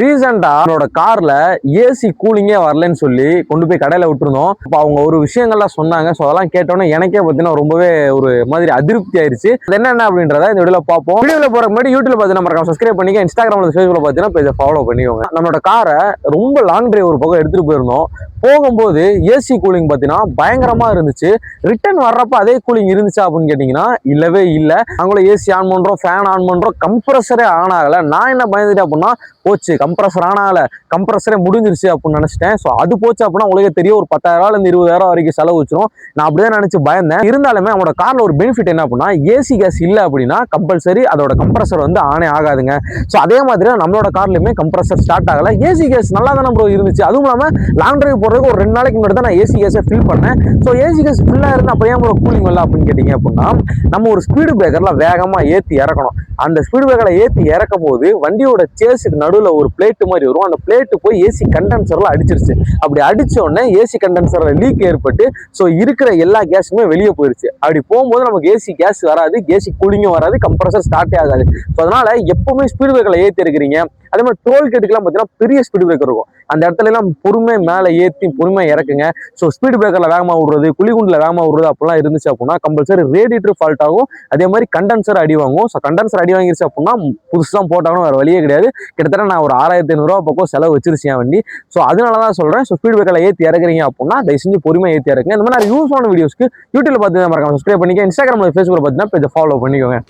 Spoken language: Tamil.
ரீசெண்டா என்னோட கார்ல ஏசி கூலிங்கே வரலன்னு சொல்லி கொண்டு போய் கடையில விட்டுருந்தோம். அப்ப அவங்க ஒரு விஷயங்கள்லாம் சொன்னாங்க. ஸோ அதெல்லாம் கேட்டோன்னே எனக்கே பார்த்தீங்கன்னா ரொம்பவே ஒரு மாதிரி அதிருப்தி ஆயிருச்சு. அது என்ன அப்படின்றத இந்த வீடியோல பார்ப்போம். வீடியோல போறதுக்கு முன்னாடி யூடியூப்ல பார்த்தீங்கன்னா மறக்காம சப்ஸ்கிரைப் பண்ணிக்க, இன்ஸ்டாகிராம்ல ஃபேஸ்புக்ல பார்த்தீங்கன்னா பேஜை ஃபாலோ பண்ணிக்கோங்க. நம்மளோட காரை ரொம்ப லாங் டிரைவ் ஒரு பக்கம் எடுத்துட்டு போயிருந்தோம். போகும்போது ஏசி கூலிங் பார்த்தீங்கன்னா பயங்கரமா இருந்துச்சு. ரிட்டர்ன் வர்றப்ப அதே கூலிங் இருந்துச்சா அப்படின்னு கேட்டீங்கன்னா இல்லவே இல்லை. நாங்களும் ஏசி ஆன் பண்றோம், ஃபேன் ஆன் பண்றோம், கம்ப்ரஸரே ஆன் ஆகல. நான் என்ன பயந்துட்டேன் அப்படின்னா போச்சு கம்ப்ரஸர் ஆனால கம்ப்ரஸரே முடிஞ்சிருச்சு அப்படின்னு நினைச்சிட்டேன். ஸோ அது போச்சு அப்படின்னா உங்களுக்கு தெரியும் ஒரு 10,000 இருந்து 20,000 வரைக்கும் செலவு வச்சிரும். நான் அப்படிதான் நினைச்சு பயந்தேன். இருந்தாலுமே அவனோட கார்ல ஒரு பெனிஃபிட் என்ன அப்படின்னா ஏசி கேஸ் இல்லை அப்படின்னா கம்பல்சரி அதோட கம்ப்ரஸர் வந்து ஆனே ஆகாதுங்க. ஸோ அதே மாதிரி நம்மளோட கார்லயுமே கம்ப்ரஸர் ஸ்டார்ட் ஆகல. ஏசி கேஸ் நல்லா தானே ப்ரோ இருந்துச்சு. அதுவும் இல்லாமல் லாங் டிரைவ் போறதுக்கு ஒரு 2 நாளைக்கு முன்னாடி தான் நான் ஏசி கேஸை ஃபில் பண்ணேன். ஸோ ஏசி கேஸ் ஃபுல்லாக இருந்து அப்போ ஏன் ப்ரோ கூலிங் வரல அப்படின்னு கேட்டீங்க அப்படின்னா நம்ம ஒரு ஸ்பீடு பிரேக்கர்ல வேகமாக ஏற்றி இறக்கணும். அந்த ஸ்பீடு பிரேக்கரை ஏற்றி இறக்கும் போது வண்டியோட சேஸுக்கு நடுவில் ஒரு பிளேட்டு மாதிரி வரும். அந்த பிளேட்டு போய் ஏசி கண்டென்சர்ல அடிச்சிருச்சு. அப்படி அடிச்ச உடனே ஏசி கண்டென்சர்ல லீக் ஏற்பட்டு ஸோ இருக்கிற எல்லா கேஸுமே வெளியே போயிருச்சு. அப்படி போகும்போது நமக்கு ஏசி கேஸ் வராது, ஏசி கூலிங்கும் வராது, கம்ப்ரஸர் ஸ்டார்ட்டே ஆகாது. ஸோ அதனால எப்பவுமே ஸ்பீடு பிரேக்கர்ல ஏற்றி இருக்கிறீங்க. அதே மாதிரி டோல்கேட்டுக்குலாம் பார்த்தீங்கன்னா பெரிய ஸ்பீடு பிரேக்கர் இருக்கும். அந்த இடத்துல எல்லாம் பொறுமை மேலே ஏற்றி பொறுமை இறக்குங்க. ஸோ ஸ்பீடு பிரேக்கர்ல வேகமாக விடுறது, குழிகுண்டில் வேகமாக விடுறது அப்படிலாம் இருந்துச்சு அப்படின்னா கம்பல்சரி ரேடியேட்டர் ஃபால்ட் ஆகும். அதே மாதிரி கண்டென்சர் அடி வாங்கும். ஸோ கண்டென்சர் அடி வாங்கிருச்சு அப்படின்னா புதுசாக போட்டாலும் வேறு வழியே கிடையாது. கிட்டத்தட்ட நான் ஒரு 6,500 பக்கம் செலவு வச்சிருச்சேன் வண்டி. ஸோ அதனால தான் சொல்கிறேன். ஸோ ஸ்பீடு பிரேக்கர்ல ஏற்றி இறக்குறீங்க அப்படின்னா தயவு செஞ்சு பொறுமை ஏற்றி இறக்குங்க. இந்த மாதிரி யூஸ் ஆன வீடியோஸ்க்கு யூடியூப்ல பார்த்தீங்கன்னா மறக்காம சப்ஸ்கிரைப் பண்ணிக்க, இன்ஸ்டாகிராம்ல ஃபேஸ்புக்ல பார்த்தீங்கன்னா பேஜை ஃபாலோ பண்ணிக்கோங்க.